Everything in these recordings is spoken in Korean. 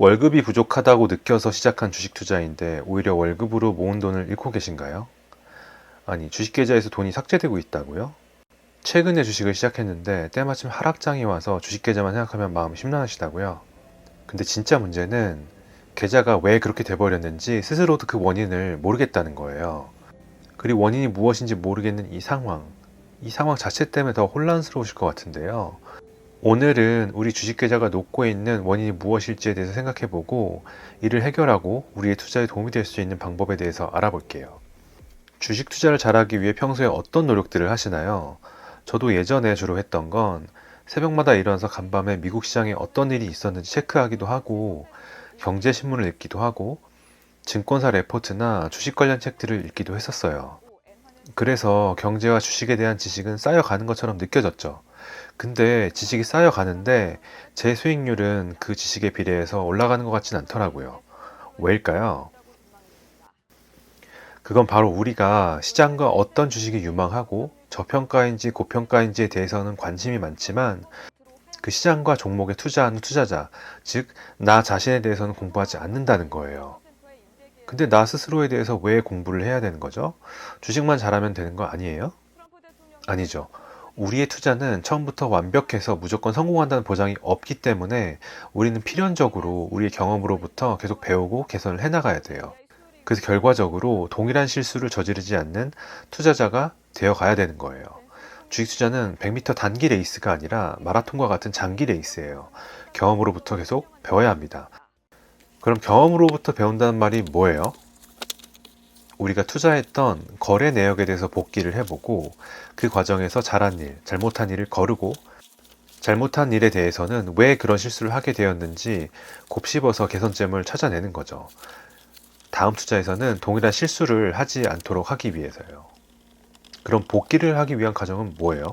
월급이 부족하다고 느껴서 시작한 주식 투자인데 오히려 월급으로 모은 돈을 잃고 계신가요? 아니, 주식 계좌에서 돈이 삭제되고 있다고요? 최근에 주식을 시작했는데 때마침 하락장이 와서 주식 계좌만 생각하면 마음이 심란하시다고요? 근데 진짜 문제는 계좌가 왜 그렇게 돼버렸는지 스스로도 그 원인을 모르겠다는 거예요. 그리고 원인이 무엇인지 모르겠는 이 상황 자체 때문에 더 혼란스러우실 것 같은데요. 오늘은 우리 주식 계좌가 녹고 있는 원인이 무엇일지에 대해서 생각해보고 이를 해결하고 우리의 투자에 도움이 될 수 있는 방법에 대해서 알아볼게요. 주식 투자를 잘하기 위해 평소에 어떤 노력들을 하시나요? 저도 예전에 주로 했던 건 새벽마다 일어나서 간밤에 미국 시장에 어떤 일이 있었는지 체크하기도 하고 경제신문을 읽기도 하고 증권사 레포트나 주식 관련 책들을 읽기도 했었어요. 그래서 경제와 주식에 대한 지식은 쌓여가는 것처럼 느껴졌죠. 근데 지식이 쌓여가는데 제 수익률은 그 지식에 비례해서 올라가는 것 같진 않더라고요. 왜일까요? 그건 바로 우리가 시장과 어떤 주식이 유망하고 저평가인지 고평가인지에 대해서는 관심이 많지만 그 시장과 종목에 투자하는 투자자, 즉, 나 자신에 대해서는 공부하지 않는다는 거예요. 근데 나 스스로에 대해서 왜 공부를 해야 되는 거죠? 주식만 잘하면 되는 거 아니에요? 아니죠. 우리의 투자는 처음부터 완벽해서 무조건 성공한다는 보장이 없기 때문에 우리는 필연적으로 우리의 경험으로부터 계속 배우고 개선을 해나가야 돼요. 그래서 결과적으로 동일한 실수를 저지르지 않는 투자자가 되어 가야 되는 거예요. 주식 투자는 100m 단기 레이스가 아니라 마라톤과 같은 장기 레이스예요. 경험으로부터 계속 배워야 합니다. 그럼 경험으로부터 배운다는 말이 뭐예요? 우리가 투자했던 거래 내역에 대해서 복기를 해보고 그 과정에서 잘한 일, 잘못한 일을 거르고 잘못한 일에 대해서는 왜 그런 실수를 하게 되었는지 곱씹어서 개선점을 찾아내는 거죠. 다음 투자에서는 동일한 실수를 하지 않도록 하기 위해서요. 그럼 복기를 하기 위한 과정은 뭐예요?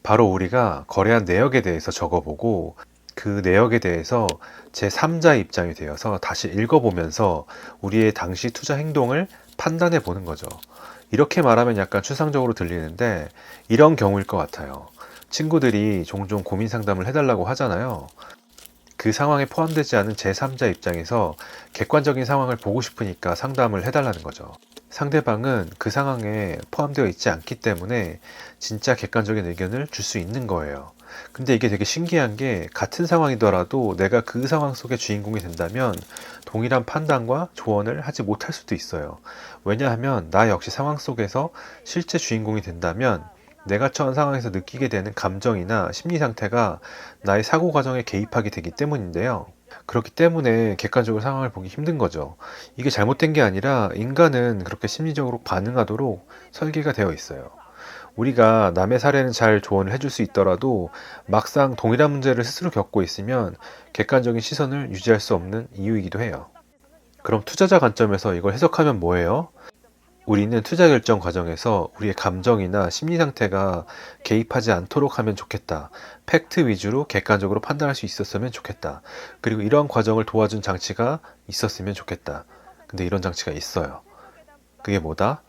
바로 우리가 거래한 내역에 대해서 적어보고 그 내역에 대해서 제3자 입장이 되어서 다시 읽어보면서 우리의 당시 투자 행동을 판단해 보는 거죠. 이렇게 말하면 약간 추상적으로 들리는데 이런 경우일 것 같아요. 친구들이 종종 고민 상담을 해달라고 하잖아요. 그 상황에 포함되지 않은 제3자 입장에서 객관적인 상황을 보고 싶으니까 상담을 해달라는 거죠. 상대방은 그 상황에 포함되어 있지 않기 때문에 진짜 객관적인 의견을 줄 수 있는 거예요. 근데 이게 되게 신기한 게 같은 상황이더라도 내가 그 상황 속의 주인공이 된다면 동일한 판단과 조언을 하지 못할 수도 있어요. 왜냐하면 나 역시 상황 속에서 실제 주인공이 된다면 내가 처한 상황에서 느끼게 되는 감정이나 심리 상태가 나의 사고 과정에 개입하게 되기 때문인데요. 그렇기 때문에 객관적으로 상황을 보기 힘든 거죠. 이게 잘못된 게 아니라 인간은 그렇게 심리적으로 반응하도록 설계가 되어 있어요. 우리가 남의 사례는 잘 조언을 해줄 수 있더라도 막상 동일한 문제를 스스로 겪고 있으면 객관적인 시선을 유지할 수 없는 이유이기도 해요. 그럼 투자자 관점에서 이걸 해석하면 뭐예요? 우리는 투자 결정 과정에서 우리의 감정이나 심리 상태가 개입하지 않도록 하면 좋겠다. 팩트 위주로 객관적으로 판단할 수 있었으면 좋겠다. 그리고 이런 과정을 도와준 장치가 있었으면 좋겠다. 근데 이런 장치가 있어요. 그게 뭐다?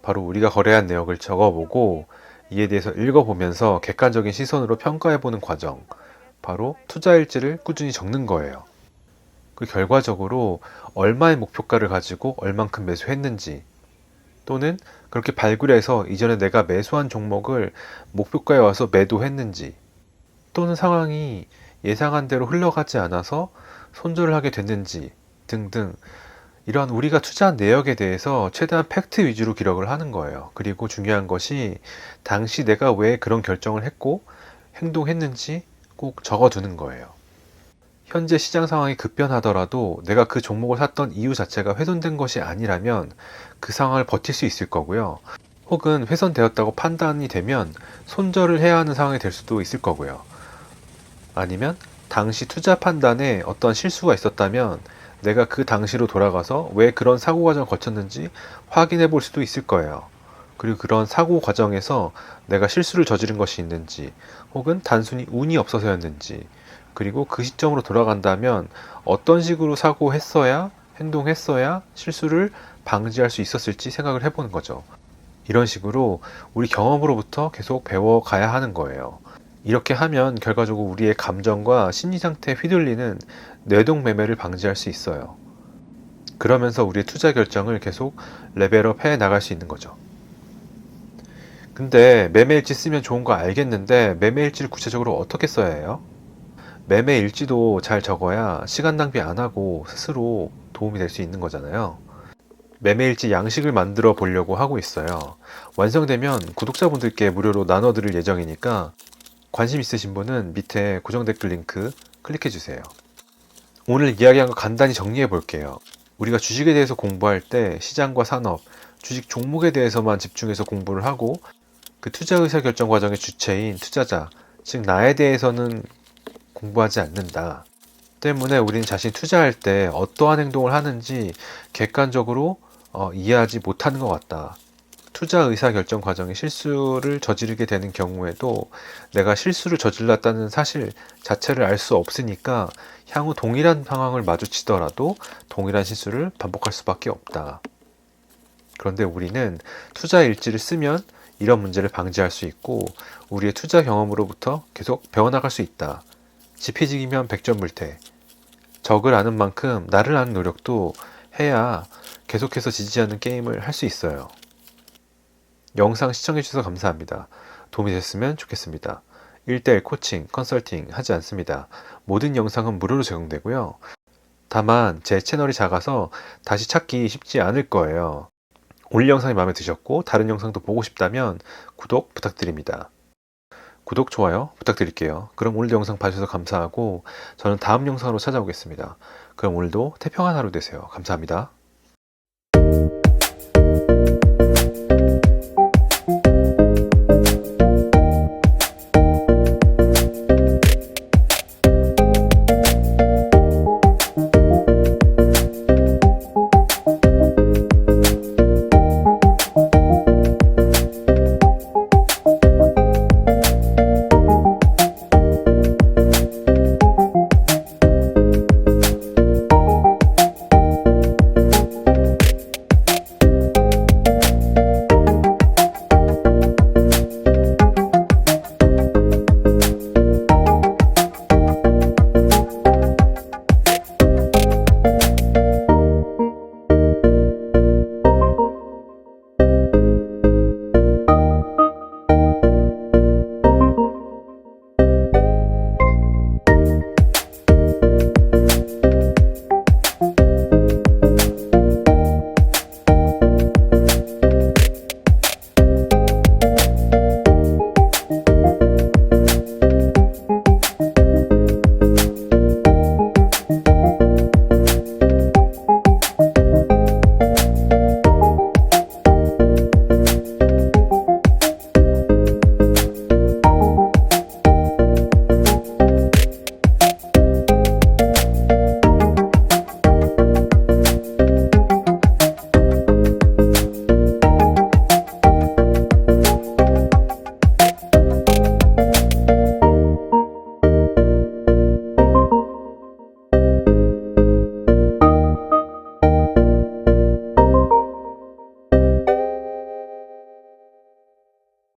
바로 우리가 거래한 내역을 적어보고 이에 대해서 읽어보면서 객관적인 시선으로 평가해보는 과정. 바로 투자 일지를 꾸준히 적는 거예요. 그 결과적으로 얼마의 목표가를 가지고 얼만큼 매수했는지 또는 그렇게 발굴해서 이전에 내가 매수한 종목을 목표가에 와서 매도했는지 또는 상황이 예상한 대로 흘러가지 않아서 손절을 하게 됐는지 등등 이러한 우리가 투자한 내역에 대해서 최대한 팩트 위주로 기록을 하는 거예요. 그리고 중요한 것이 당시 내가 왜 그런 결정을 했고 행동했는지 꼭 적어두는 거예요. 현재 시장 상황이 급변하더라도 내가 그 종목을 샀던 이유 자체가 훼손된 것이 아니라면 그 상황을 버틸 수 있을 거고요. 혹은 훼손되었다고 판단이 되면 손절을 해야 하는 상황이 될 수도 있을 거고요. 아니면 당시 투자 판단에 어떤 실수가 있었다면 내가 그 당시로 돌아가서 왜 그런 사고 과정을 거쳤는지 확인해 볼 수도 있을 거예요. 그리고 그런 사고 과정에서 내가 실수를 저지른 것이 있는지 혹은 단순히 운이 없어서였는지 그리고 그 시점으로 돌아간다면 어떤 식으로 사고했어야 행동했어야 실수를 방지할 수 있었을지 생각을 해보는 거죠. 이런 식으로 우리 경험으로부터 계속 배워가야 하는 거예요. 이렇게 하면 결과적으로 우리의 감정과 심리 상태에 휘둘리는 뇌동 매매를 방지할 수 있어요. 그러면서 우리의 투자 결정을 계속 레벨업 해 나갈 수 있는 거죠. 근데 매매일지 쓰면 좋은 거 알겠는데 매매일지를 구체적으로 어떻게 써야 해요? 매매일지도 잘 적어야 시간 낭비 안 하고 스스로 도움이 될 수 있는 거잖아요. 매매일지 양식을 만들어 보려고 하고 있어요. 완성되면 구독자분들께 무료로 나눠드릴 예정이니까 관심 있으신 분은 밑에 고정 댓글 링크 클릭해 주세요. 오늘 이야기한 거 간단히 정리해 볼게요. 우리가 주식에 대해서 공부할 때 시장과 산업, 주식 종목에 대해서만 집중해서 공부를 하고 그 투자 의사 결정 과정의 주체인 투자자, 즉 나에 대해서는 공부하지 않는다. 때문에 우리는 자신이 투자할 때 어떠한 행동을 하는지 객관적으로 이해하지 못하는 것 같다. 투자 의사 결정 과정에 실수를 저지르게 되는 경우에도 내가 실수를 저질렀다는 사실 자체를 알 수 없으니까 향후 동일한 상황을 마주치더라도 동일한 실수를 반복할 수밖에 없다. 그런데 우리는 투자 일지를 쓰면 이런 문제를 방지할 수 있고 우리의 투자 경험으로부터 계속 배워나갈 수 있다. 지피지기면 백전물태. 적을 아는 만큼 나를 아는 노력도 해야 계속해서 지지 않는 게임을 할 수 있어요. 영상 시청해주셔서 감사합니다. 도움이 됐으면 좋겠습니다. 1대1 코칭, 컨설팅 하지 않습니다. 모든 영상은 무료로 제공되고요. 다만 제 채널이 작아서 다시 찾기 쉽지 않을 거예요. 오늘 영상이 마음에 드셨고 다른 영상도 보고 싶다면 구독 부탁드립니다. 구독, 좋아요 부탁드릴게요. 그럼 오늘 영상 봐주셔서 감사하고 저는 다음 영상으로 찾아오겠습니다. 그럼 오늘도 태평한 하루 되세요. 감사합니다.